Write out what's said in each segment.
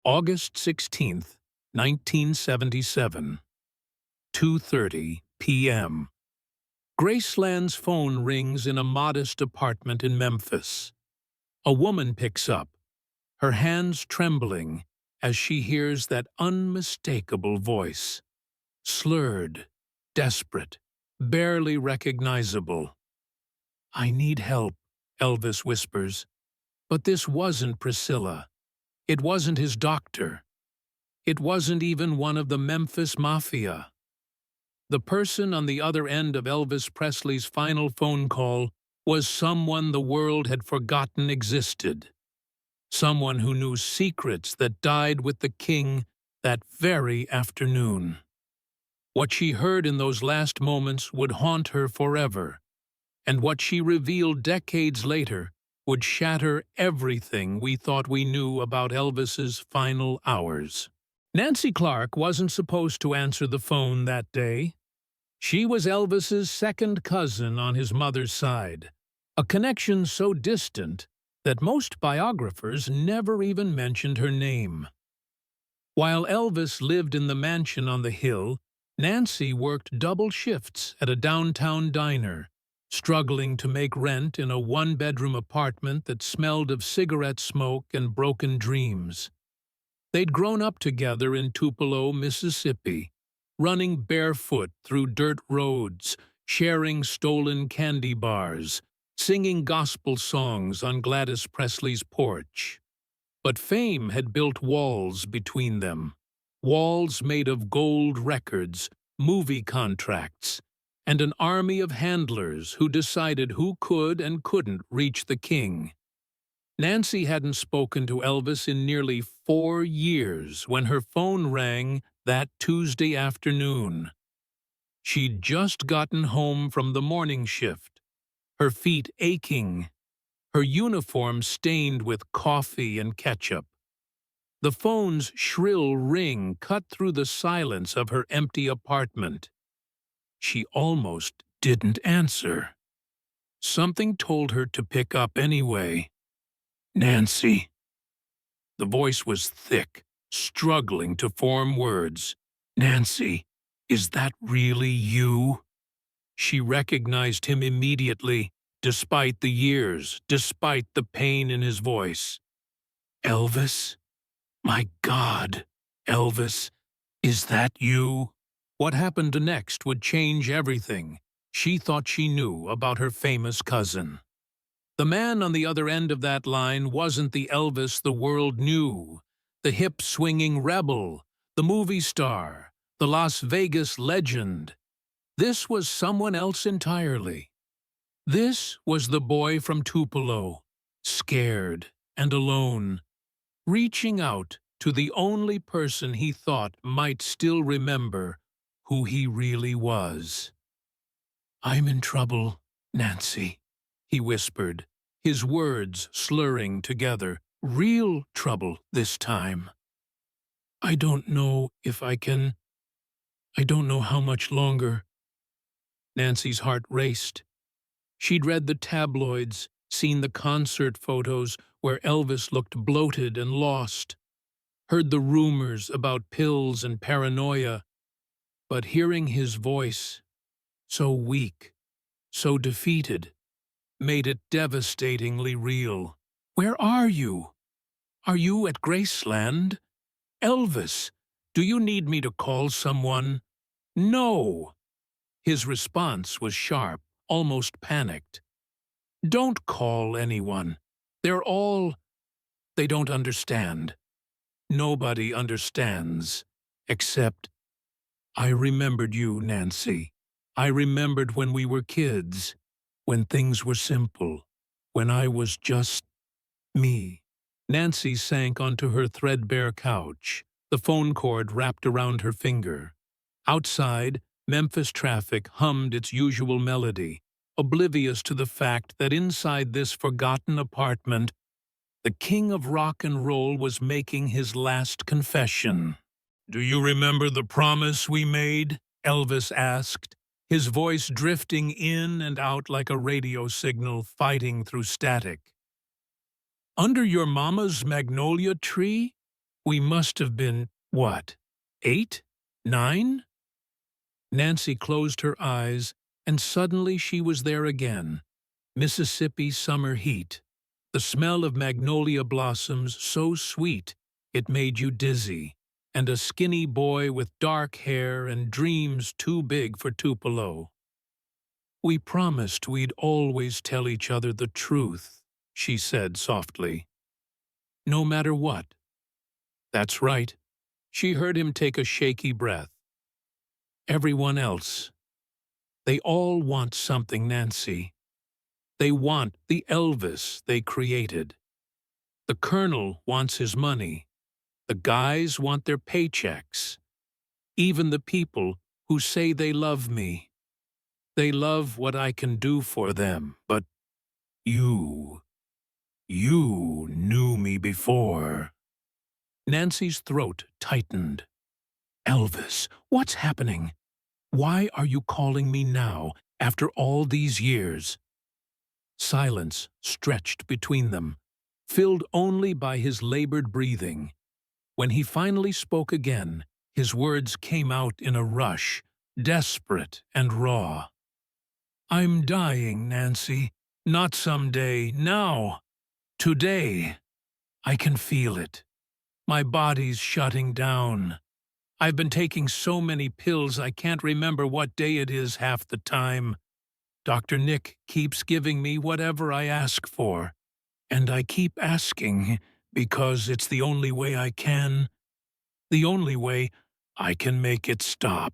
August 16th, 1977, 2:30 p.m. Graceland's phone rings in a modest apartment in Memphis. A woman picks up, her hands trembling as she hears that unmistakable voice. Slurred, desperate, barely recognizable. "I need help," Elvis whispers. But this wasn't Priscilla. It wasn't his doctor. It wasn't even one of the Memphis Mafia. The person on the other end of Elvis Presley's final phone call was someone the world had forgotten existed. Someone who knew secrets that died with the king that very afternoon. What she heard in those last moments would haunt her forever, and what she revealed decades later would shatter everything we thought we knew about Elvis's final hours. Nancy Clark wasn't supposed to answer the phone that day. She was Elvis's second cousin on his mother's side, a connection so distant that most biographers never even mentioned her name. While Elvis lived in the mansion on the hill, Nancy worked double shifts at a downtown diner, struggling to make rent in a one-bedroom apartment that smelled of cigarette smoke and broken dreams. They'd grown up together in Tupelo, Mississippi, running barefoot through dirt roads, sharing stolen candy bars, singing gospel songs on Gladys Presley's porch. But fame had built walls between them, walls made of gold records, movie contracts, and an army of handlers who decided who could and couldn't reach the king. Nancy hadn't spoken to Elvis in nearly 4 years when her phone rang that Tuesday afternoon. She'd just gotten home from the morning shift, her feet aching, her uniform stained with coffee and ketchup. The phone's shrill ring cut through the silence of her empty apartment. She almost didn't answer. Something told her to pick up anyway. "Nancy." The voice was thick, struggling to form words. "Nancy, is that really you?" She recognized him immediately, despite the years, despite the pain in his voice. "Elvis? My God, Elvis, is that you?" What happened next would change everything she thought she knew about her famous cousin. The man on the other end of that line wasn't the Elvis the world knew, the hip-swinging rebel, the movie star, the Las Vegas legend. This was someone else entirely. This was the boy from Tupelo, scared and alone, reaching out to the only person he thought might still remember who he really was. "I'm in trouble, Nancy," he whispered, his words slurring together. "Real trouble this time. I don't know if I can. I don't know how much longer." Nancy's heart raced. She'd read the tabloids, seen the concert photos where Elvis looked bloated and lost, heard the rumors about pills and paranoia, but hearing his voice, so weak, so defeated, made it devastatingly real. "Where are you? Are you at Graceland? Elvis, do you need me to call someone?" "No." His response was sharp, almost panicked. "Don't call anyone. They don't understand. Nobody understands, except I remembered you, Nancy. I remembered when we were kids, when things were simple, when I was just me." Nancy sank onto her threadbare couch, the phone cord wrapped around her finger. Outside, Memphis traffic hummed its usual melody, oblivious to the fact that inside this forgotten apartment, the king of rock and roll was making his last confession. "Do you remember the promise we made?" Elvis asked, his voice drifting in and out like a radio signal fighting through static. "Under your mama's magnolia tree?" We must have been, what, 8? 9? Nancy closed her eyes, and suddenly she was there again. Mississippi summer heat. The smell of magnolia blossoms so sweet it made you dizzy, and a skinny boy with dark hair and dreams too big for Tupelo. We promised we'd always tell each other the truth, she said softly. No matter what. That's right. She heard him take a shaky breath. Everyone else. They all want something, Nancy. They want the Elvis they created. The colonel wants his money. The guys want their paychecks. Even the people who say they love me. They love what I can do for them, but you knew me before. Nancy's throat tightened. Elvis, what's happening? Why are you calling me now, after all these years? Silence stretched between them, filled only by his labored breathing. When he finally spoke again, his words came out in a rush, desperate and raw. I'm dying, Nancy. Not someday, now. Today. I can feel it. My body's shutting down. I've been taking so many pills I can't remember what day it is half the time. Dr. Nick keeps giving me whatever I ask for, and I keep asking because it's the only way I can. The only way I can make it stop.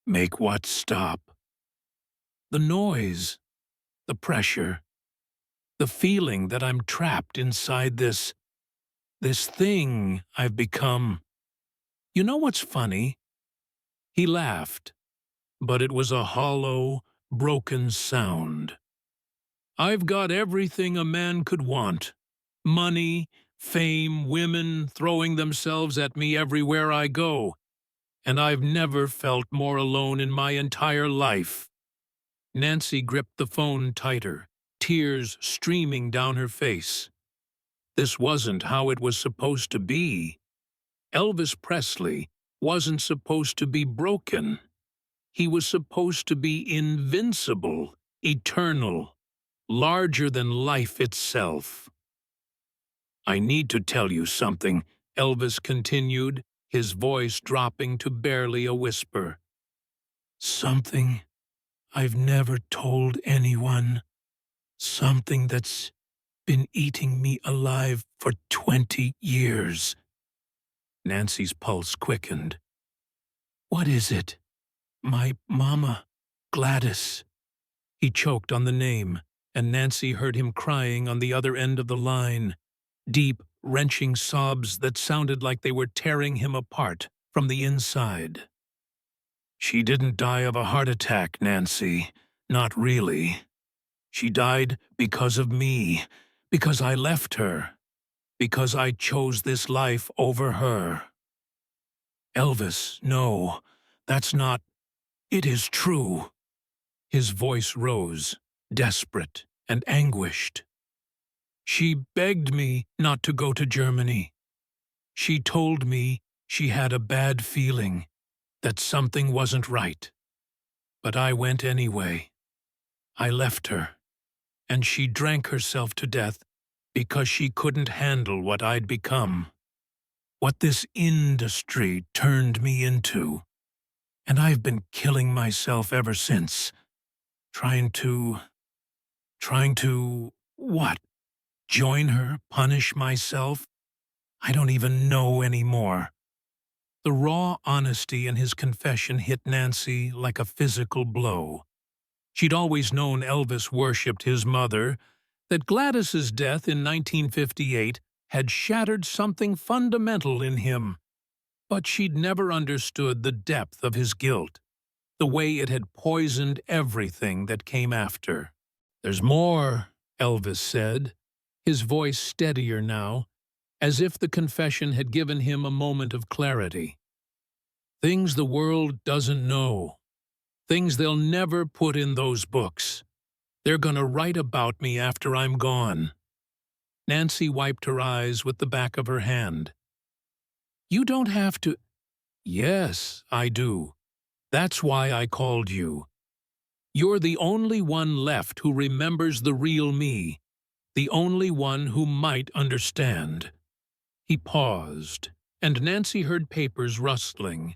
Make what stop? The noise, the pressure, the feeling that I'm trapped inside this thing I've become. You know what's funny? He laughed, but it was a hollow, broken sound. I've got everything a man could want. Money, fame, women throwing themselves at me everywhere I go. And I've never felt more alone in my entire life. Nancy gripped the phone tighter, tears streaming down her face. This wasn't how it was supposed to be. Elvis Presley wasn't supposed to be broken. He was supposed to be invincible, eternal, larger than life itself. I need to tell you something, Elvis continued, his voice dropping to barely a whisper. Something I've never told anyone. Something that's been eating me alive for 20 years. Nancy's pulse quickened. What is it? My mama, Gladys. He choked on the name, and Nancy heard him crying on the other end of the line, deep, wrenching sobs that sounded like they were tearing him apart from the inside. She didn't die of a heart attack, Nancy. Not really. She died because of me, because I left her, because I chose this life over her. Elvis, no, that's not. It is true. His voice rose, desperate and anguished. She begged me not to go to Germany. She told me she had a bad feeling, that something wasn't right. But I went anyway. I left her, and she drank herself to death because she couldn't handle what I'd become, what this industry turned me into. And I've been killing myself ever since, trying to, what? Join her, punish myself? I don't even know anymore. The raw honesty in his confession hit Nancy like a physical blow. She'd always known Elvis worshipped his mother, that Gladys's death in 1958 had shattered something fundamental in him. But she'd never understood the depth of his guilt, the way it had poisoned everything that came after. There's more, Elvis said, his voice steadier now, as if the confession had given him a moment of clarity. Things the world doesn't know. Things they'll never put in those books. They're gonna write about me after I'm gone. Nancy wiped her eyes with the back of her hand. You don't have to. Yes, I do. That's why I called you. You're the only one left who remembers the real me, the only one who might understand. He paused, and Nancy heard papers rustling,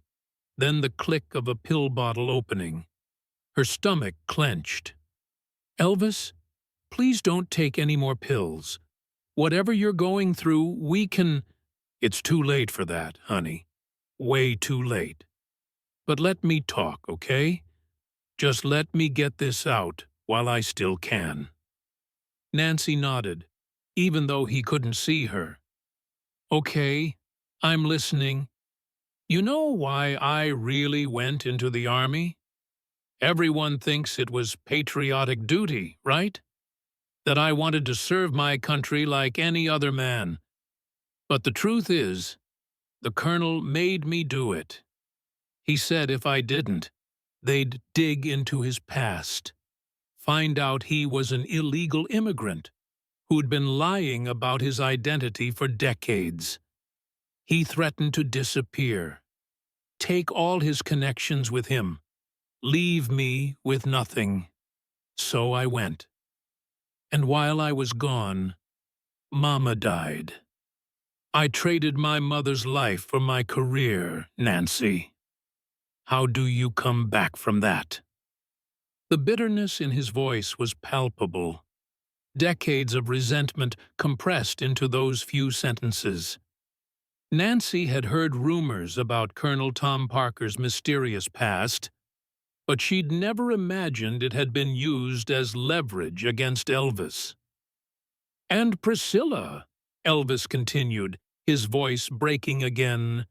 then the click of a pill bottle opening. Her stomach clenched. Elvis, please don't take any more pills. Whatever you're going through, we can— It's too late for that, honey. Way too late. But let me talk, okay? Just let me get this out while I still can. Nancy nodded, even though he couldn't see her. Okay, I'm listening. You know why I really went into the army? Everyone thinks it was patriotic duty, right? That I wanted to serve my country like any other man. But the truth is, the colonel made me do it. He said if I didn't, they'd dig into his past, find out he was an illegal immigrant who'd been lying about his identity for decades. He threatened to disappear, take all his connections with him, leave me with nothing. So I went. And while I was gone, Mama died. I traded my mother's life for my career, Nancy. How do you come back from that? The bitterness in his voice was palpable. Decades of resentment compressed into those few sentences. Nancy had heard rumors about Colonel Tom Parker's mysterious past, but she'd never imagined it had been used as leverage against Elvis. And Priscilla, Elvis continued, his voice breaking again.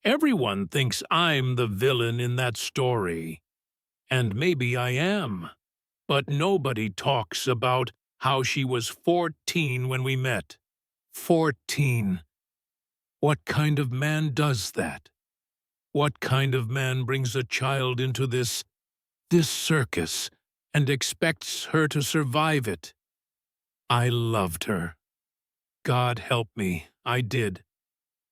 Everyone thinks I'm the villain in that story. And maybe I am. But nobody talks about how she was 14 when we met. 14. What kind of man does that? What kind of man brings a child into this circus and expects her to survive it? I loved her. God help me, I did.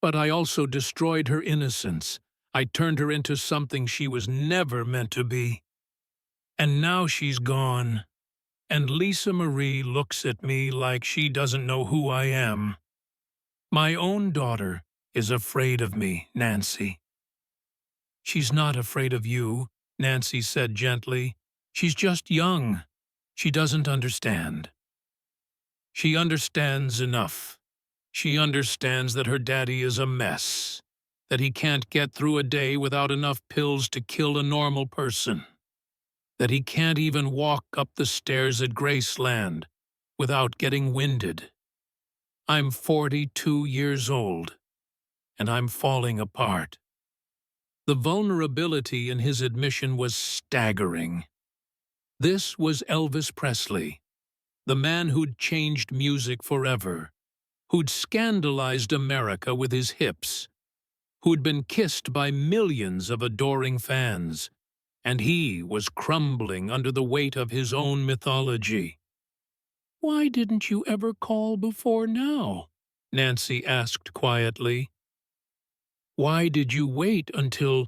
But I also destroyed her innocence. I turned her into something she was never meant to be. And now she's gone. And Lisa Marie looks at me like she doesn't know who I am. My own daughter is afraid of me, Nancy. She's not afraid of you, Nancy said gently. She's just young. She doesn't understand. She understands enough. She understands that her daddy is a mess, that he can't get through a day without enough pills to kill a normal person, that he can't even walk up the stairs at Graceland without getting winded. I'm 42 years old, and I'm falling apart. The vulnerability in his admission was staggering. This was Elvis Presley, the man who'd changed music forever, who'd scandalized America with his hips, who'd been kissed by millions of adoring fans, and he was crumbling under the weight of his own mythology. "Why didn't you ever call before now?" Nancy asked quietly. "Why did you wait until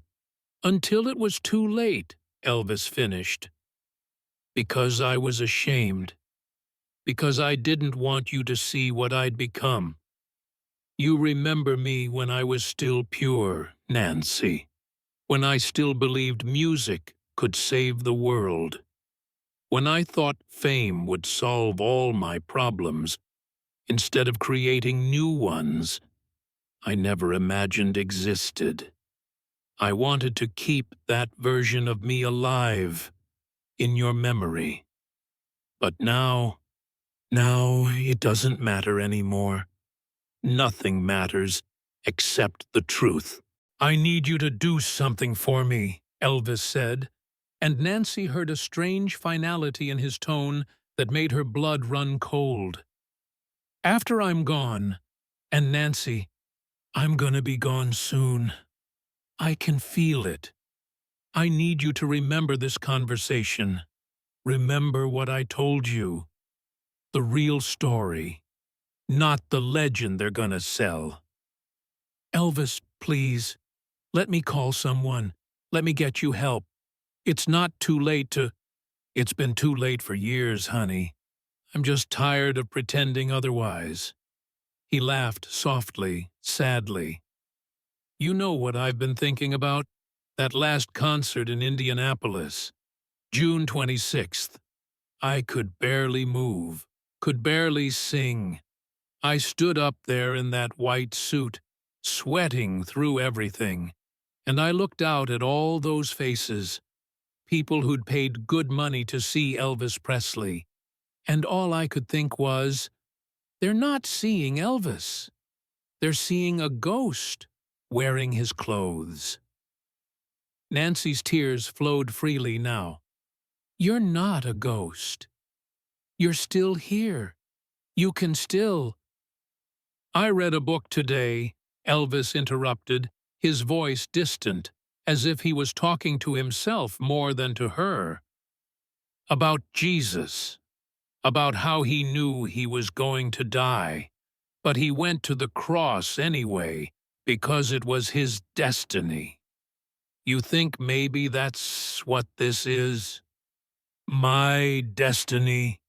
it was too late?" Elvis finished. "Because I was ashamed. Because I didn't want you to see what I'd become. You remember me when I was still pure, Nancy. When I still believed music could save the world. When I thought fame would solve all my problems, instead of creating new ones I never imagined existed. I wanted to keep that version of me alive, in your memory. But now it doesn't matter anymore. Nothing matters except the truth. I need you to do something for me," Elvis said, and Nancy heard a strange finality in his tone that made her blood run cold. "After I'm gone, and Nancy, I'm gonna be gone soon. I can feel it. I need you to remember this conversation. Remember what I told you. The real story, not the legend they're gonna sell. Elvis, please, let me call someone. Let me get you help. It's not too late to— It's been too late for years, honey. I'm just tired of pretending otherwise. He laughed softly, sadly. You know what I've been thinking about? That last concert in Indianapolis, June 26th. I could barely move, could barely sing. I stood up there in that white suit, sweating through everything, and I looked out at all those faces, people who'd paid good money to see Elvis Presley, and all I could think was, they're not seeing Elvis. They're seeing a ghost wearing his clothes. Nancy's tears flowed freely now. You're not a ghost. You're still here. You can still— I read a book today, Elvis interrupted, his voice distant, as if he was talking to himself more than to her. About Jesus, about how he knew he was going to die, but he went to the cross anyway because it was his destiny. You think maybe that's what this is? My destiny?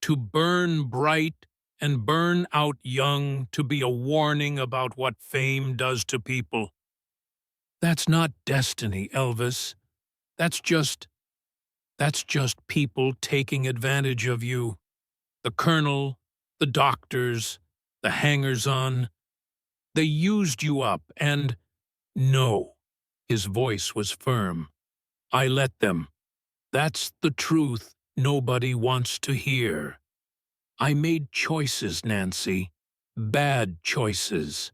To burn bright and burn out young, to be a warning about what fame does to people. That's not destiny, Elvis. That's just people taking advantage of you. The colonel, the doctors, the hangers-on. They used you up and— No. His voice was firm. I let them. That's the truth nobody wants to hear. I made choices, Nancy. Bad choices.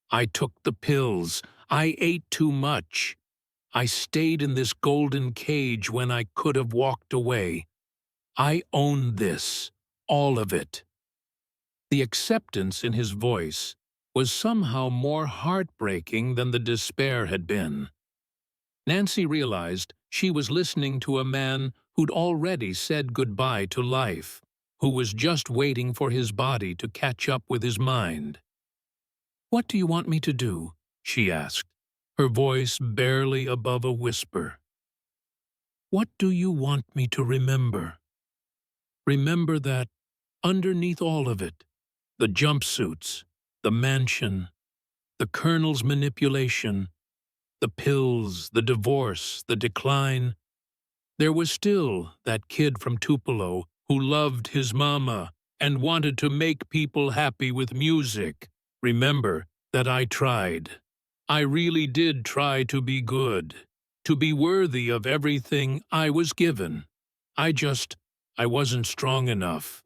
I took the pills. I ate too much. I stayed in this golden cage when I could have walked away. I own this, all of it. The acceptance in his voice was somehow more heartbreaking than the despair had been. Nancy realized she was listening to a man who'd already said goodbye to life, who was just waiting for his body to catch up with his mind. "What do you want me to do?" she asked, her voice barely above a whisper. "What do you want me to remember? Remember that, underneath all of it, the jumpsuits, the mansion, the colonel's manipulation, the pills, the divorce, the decline, there was still that kid from Tupelo who loved his mama and wanted to make people happy with music. Remember that I tried. I really did try to be good, to be worthy of everything I was given. I wasn't strong enough."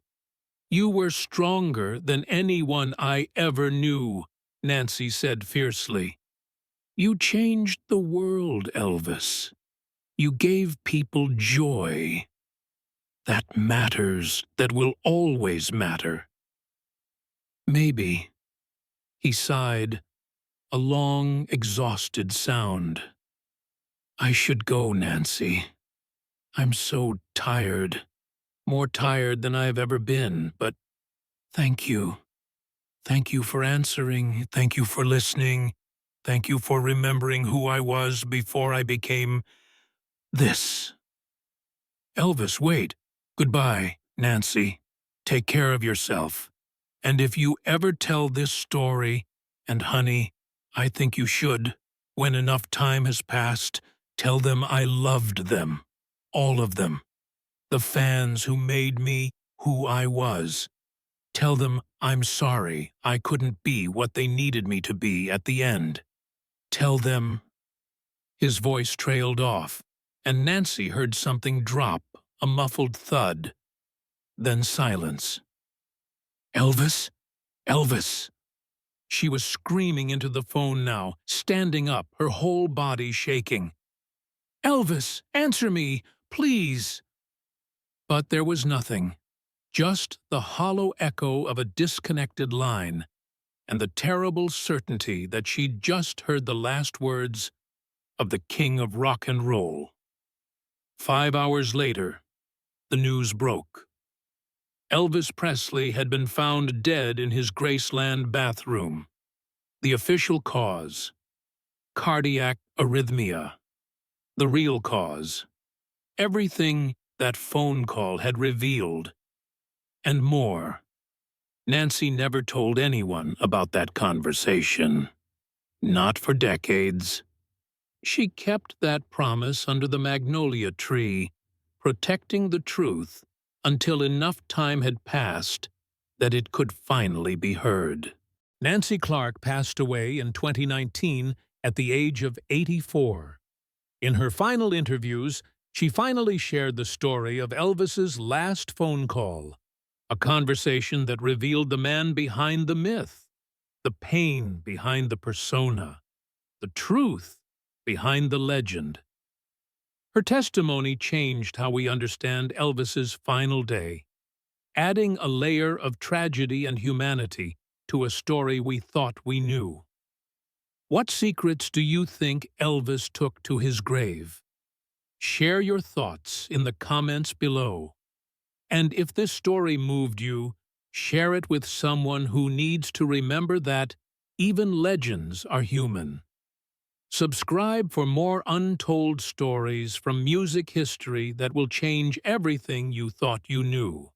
"You were stronger than anyone I ever knew," Nancy said fiercely. "You changed the world, Elvis. You gave people joy. That matters, that will always matter." "Maybe," he sighed, a long, exhausted sound. "I should go, Nancy. I'm so tired, more tired than I've ever been, but thank you. Thank you for answering, thank you for listening, thank you for remembering who I was before I became this." "Elvis, wait. Goodbye, Nancy. Take care of yourself. And if you ever tell this story, and honey, I think you should, when enough time has passed, tell them I loved them. All of them. The fans who made me who I was. Tell them I'm sorry I couldn't be what they needed me to be at the end. Tell them—" His voice trailed off, and Nancy heard something drop, a muffled thud. Then silence. "Elvis? Elvis!" She was screaming into the phone now, standing up, her whole body shaking. "Elvis, answer me, please!" But there was nothing, just the hollow echo of a disconnected line, and the terrible certainty that she'd just heard the last words of the king of rock and roll. 5 hours later, the news broke. Elvis Presley had been found dead in his Graceland bathroom. The official cause: cardiac arrhythmia. The real cause: everything that phone call had revealed, and more. Nancy never told anyone about that conversation. Not for decades. She kept that promise under the magnolia tree, protecting the truth until enough time had passed that it could finally be heard. Nancy Clark passed away in 2019 at the age of 84. In her final interviews, she finally shared the story of Elvis's last phone call, a conversation that revealed the man behind the myth, the pain behind the persona, the truth behind the legend. Her testimony changed how we understand Elvis's final day, adding a layer of tragedy and humanity to a story we thought we knew. What secrets do you think Elvis took to his grave? Share your thoughts in the comments below. And if this story moved you, share it with someone who needs to remember that even legends are human. Subscribe for more untold stories from music history that will change everything you thought you knew.